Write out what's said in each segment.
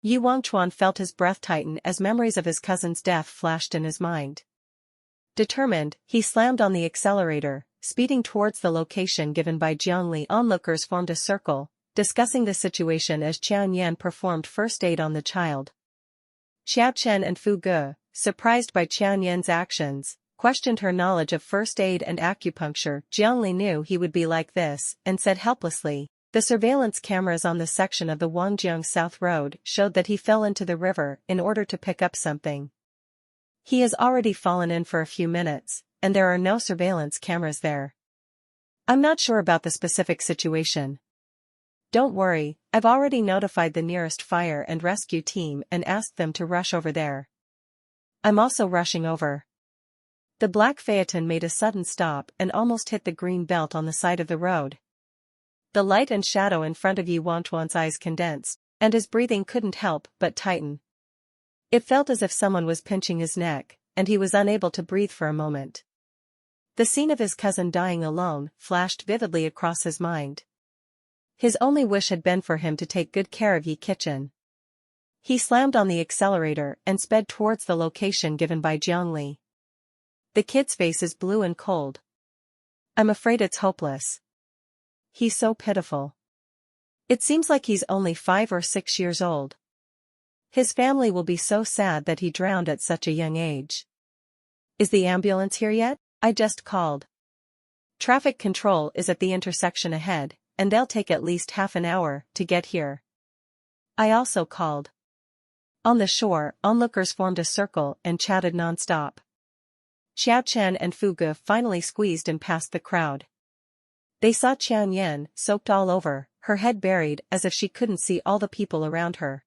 Yu Wangchuan felt his breath tighten as memories of his cousin's death flashed in his mind. Determined, he slammed on the accelerator, speeding towards the location given by Jiangli. Onlookers formed a circle, discussing the situation as Qian Yan performed first aid on the child. Xiao Chen and Fu Ge, surprised by Qian Yan's actions, questioned her knowledge of first aid and acupuncture. Jiangli knew he would be like this, and said helplessly, "The surveillance cameras on the section of the Wangjiang South Road showed that he fell into the river in order to pick up something. He has already fallen in for a few minutes, and there are no surveillance cameras there. I'm not sure about the specific situation. Don't worry, I've already notified the nearest fire and rescue team and asked them to rush over there. I'm also rushing over." The black phaeton made a sudden stop and almost hit the green belt on the side of the road. The light and shadow in front of Yu Wangchuan's eyes condensed, and his breathing couldn't help but tighten. It felt as if someone was pinching his neck, and he was unable to breathe for a moment. The scene of his cousin dying alone flashed vividly across his mind. His only wish had been for him to take good care of Yi Kitchen. He slammed on the accelerator and sped towards the location given by Jiangli. The kid's face is blue and cold. I'm afraid it's hopeless. He's so pitiful. It seems like he's only 5 or 6 years old. His family will be so sad that he drowned at such a young age. Is the ambulance here yet? I just called. Traffic control is at the intersection ahead, and they'll take at least half an hour to get here. I also called. On the shore, onlookers formed a circle and chatted non-stop. Xiao Chen and Fu Ge finally squeezed in past the crowd. They saw Qian Yan, soaked all over, her head buried as if she couldn't see all the people around her.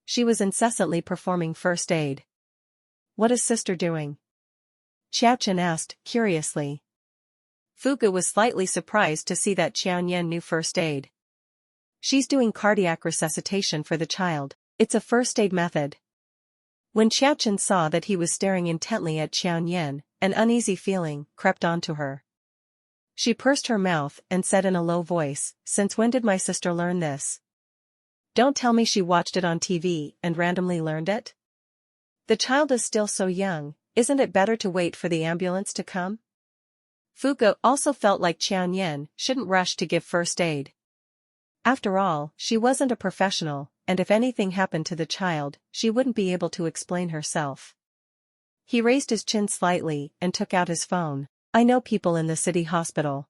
She was incessantly performing first aid. What is sister doing? Xiao Chen asked, curiously. Fu Ge was slightly surprised to see that Qian Yan knew first aid. She's doing cardiac resuscitation for the child. It's a first aid method. When Xiao Chen saw that he was staring intently at Qian Yan, an uneasy feeling crept onto her. She pursed her mouth and said in a low voice, "Since when did my sister learn this? Don't tell me she watched it on TV and randomly learned it? The child is still so young, isn't it better to wait for the ambulance to come?" Fu Ge also felt like Qian Yan shouldn't rush to give first aid. After all, she wasn't a professional, and if anything happened to the child, she wouldn't be able to explain herself. He raised his chin slightly and took out his phone. I know people in the city hospital.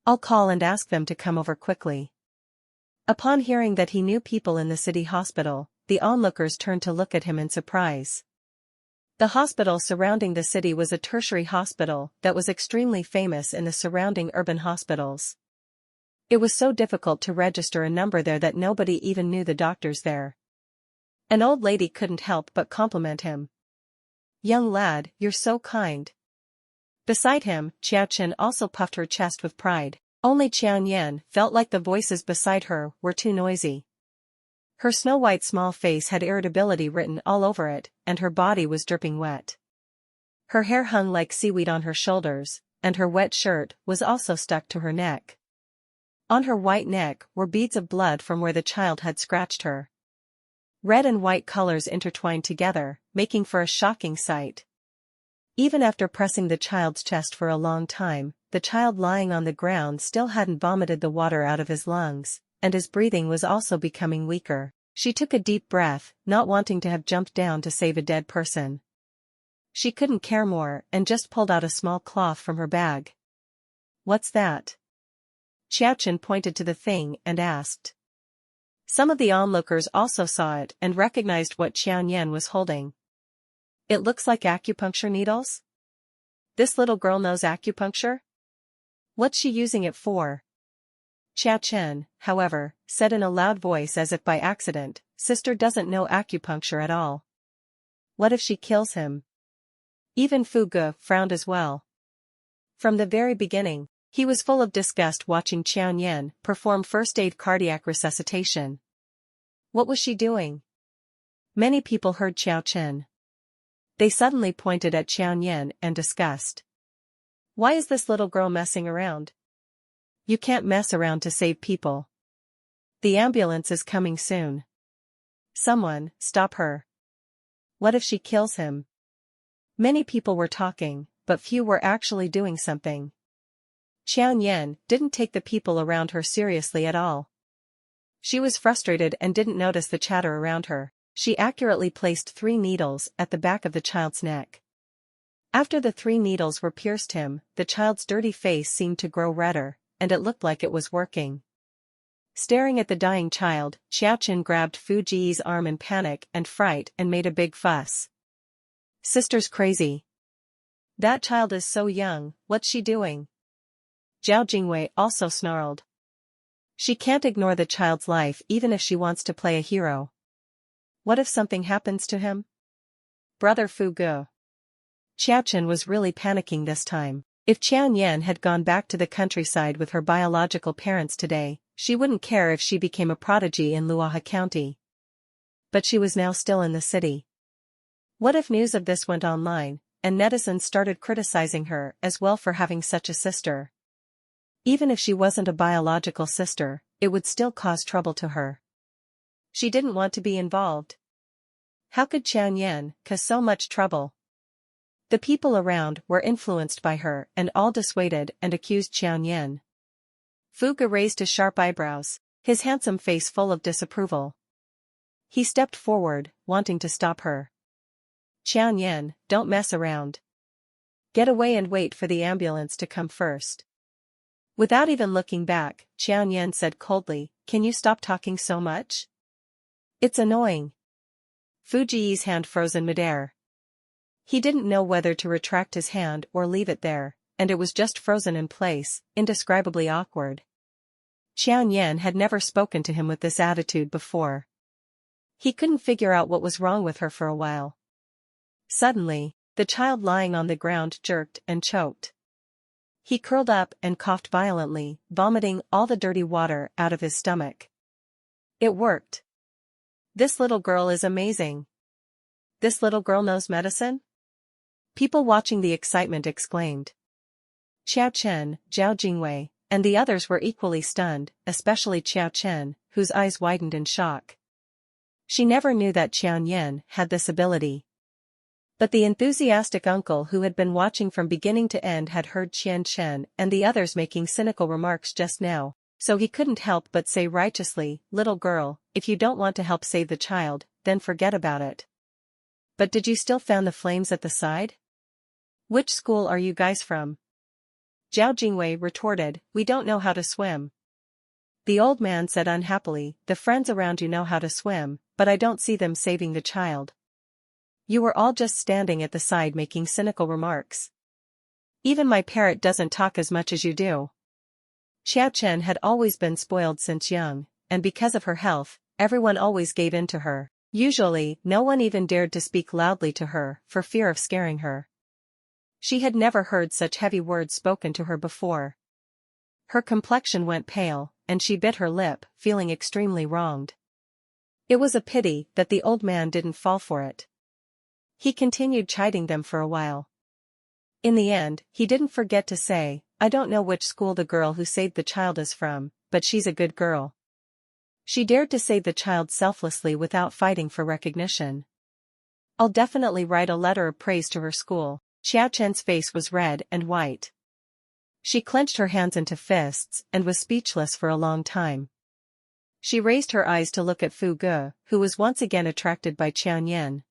I'll call and ask them to come over quickly. Upon hearing that he knew people in the city hospital, the onlookers turned to look at him in surprise. The hospital surrounding the city was a tertiary hospital that was extremely famous in the surrounding urban hospitals. It was so difficult to register a number there that nobody even knew the doctors there. An old lady couldn't help but compliment him. "Young lad, you're so kind." Beside him, Xiao Chen also puffed her chest with pride. Only Qian Yan felt like the voices beside her were too noisy. Her snow-white small face had irritability written all over it, and her body was dripping wet. Her hair hung like seaweed on her shoulders, and her wet shirt was also stuck to her neck. On her white neck were beads of blood from where the child had scratched her. Red and white colors intertwined together, making for a shocking sight. Even after pressing the child's chest for a long time, the child lying on the ground still hadn't vomited the water out of his lungs, and his breathing was also becoming weaker. She took a deep breath, not wanting to have jumped down to save a dead person. She couldn't care more and just pulled out a small cloth from her bag. "What's that?" Xiao Chen pointed to the thing and asked. Some of the onlookers also saw it and recognized what Qian Yan was holding. "It looks like acupuncture needles? This little girl knows acupuncture? What's she using it for?" Xiao Chen, however, said in a loud voice as if by accident, "Sister doesn't know acupuncture at all. What if she kills him?" Even Fu Ge frowned as well. From the very beginning, he was full of disgust watching Qian Yan perform first-aid cardiac resuscitation. What was she doing? Many people heard Xiao Chen. They suddenly pointed at Qian Yan and discussed. "Why is this little girl messing around? You can't mess around to save people. The ambulance is coming soon." Someone, stop her. What if she kills him? Many people were talking, but few were actually doing something. Qian Yan didn't take the people around her seriously at all. She was frustrated and didn't notice the chatter around her. She accurately placed 3 needles at the back of the child's neck. After the 3 needles were pierced him, the child's dirty face seemed to grow redder, and it looked like it was working. Staring at the dying child, Xiaoqin grabbed Fu Ji's arm in panic and fright and made a big fuss. Sister's crazy. That child is so young, what's she doing? Zhao Jingwei also snarled. She can't ignore the child's life even if she wants to play a hero. What if something happens to him? Brother Fu Ge. Xiaoqin was really panicking this time. If Qian Yan had gone back to the countryside with her biological parents today, she wouldn't care if she became a prodigy in Luohe County. But she was now still in the city. What if news of this went online, and netizens started criticizing her as well for having such a sister? Even if she wasn't a biological sister, it would still cause trouble to her. She didn't want to be involved. How could Qian Yan cause so much trouble? The people around were influenced by her and all dissuaded and accused Qian Yan. Fu Ge raised his sharp eyebrows, his handsome face full of disapproval. He stepped forward, wanting to stop her. Qian Yan, don't mess around. Get away and wait for the ambulance to come first. Without even looking back, Qian Yan said coldly, can you stop talking so much? It's annoying. Fu Ji's hand froze in midair. He didn't know whether to retract his hand or leave it there, and it was just frozen in place, indescribably awkward. Qian Yan had never spoken to him with this attitude before. He couldn't figure out what was wrong with her for a while. Suddenly, the child lying on the ground jerked and choked. He curled up and coughed violently, vomiting all the dirty water out of his stomach. It worked. This little girl is amazing. This little girl knows medicine? People watching the excitement exclaimed. Xiao Chen, Zhao Jingwei, and the others were equally stunned, especially Xiao Chen, whose eyes widened in shock. She never knew that Qian Yan had this ability. But the enthusiastic uncle who had been watching from beginning to end had heard Qian Chen and the others making cynical remarks just now, so he couldn't help but say righteously, little girl, if you don't want to help save the child, then forget about it. But did you still fan the flames at the side? Which school are you guys from? Zhao Jingwei retorted, we don't know how to swim. The old man said unhappily, the friends around you know how to swim, but I don't see them saving the child. You were all just standing at the side making cynical remarks. Even my parrot doesn't talk as much as you do. Xiao Chen had always been spoiled since young, and because of her health, everyone always gave in to her. Usually, no one even dared to speak loudly to her for fear of scaring her. She had never heard such heavy words spoken to her before. Her complexion went pale, and she bit her lip, feeling extremely wronged. It was a pity that the old man didn't fall for it. He continued chiding them for a while. In the end, he didn't forget to say, I don't know which school the girl who saved the child is from, but she's a good girl. She dared to save the child selflessly without fighting for recognition. I'll definitely write a letter of praise to her school. Xiao Chen's face was red and white. She clenched her hands into fists and was speechless for a long time. She raised her eyes to look at Fu Ge, who was once again attracted by Qian Yan.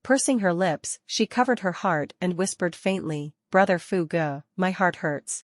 Pursing her lips, she covered her heart and whispered faintly, Brother Fu Ge, my heart hurts.